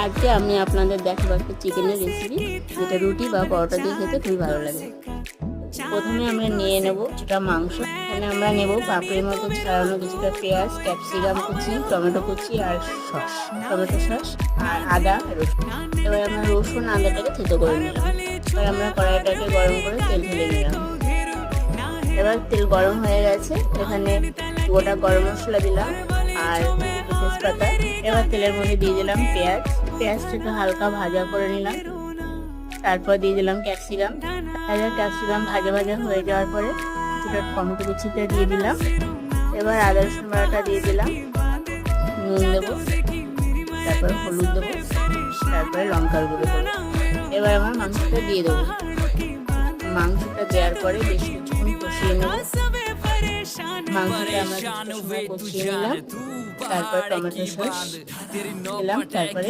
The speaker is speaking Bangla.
আজকে আমি আপনাদের দেখাবো একটা চিকেনের রেসিপি, যেটা রুটি বা পরোটা দিয়ে খেতে খুবই ভালো লাগে। প্রথমে আমরা নিয়ে নেব কিছুটা মাংস। এখানে আমরা নেব পাপড়ির মতো ছাড়ানো কিছুটা পেঁয়াজ, ক্যাপসিকাম কুচি, টমেটো কুচি আর টমেটো সস আর আদা রসুন। এবার আমরা রসুন আদাটাকে থেতো করে নিলাম। এবার আমরা কড়াইটাকে গরম করে তেল ঢেলে নিলাম। এবার তেল গরম হয়ে গেছে, এখানে গোটা গরম মশলা দিলাম আর তেজপাতা। এবার তেলের মধ্যে দিয়ে দিলাম পেঁয়াজটাকে হালকা ভাজা করে নিলাম। তারপর দিয়ে দিলাম ক্যাপসিকাম। ক্যাপসিকাম ভাজা হয়ে যাওয়ার পরে কিছুটা টমেটো কুচিটা দিয়ে দিলাম। এবার আদা রসুন বাটাটা দিয়ে দিলাম, নুন দেবো, তারপর হলুদ দেবো, তারপরে লঙ্কার গুঁড়ো দেবো। এবার আমার মাংসটা দিয়ে দেবো। মাংসটা দেওয়ার পরে বেশ কিছুক্ষণ কষিয়ে নেব। মাংসটা আমরা কষিয়ে নিলাম, তারপর টমেটো সস দিলাম, তারপরে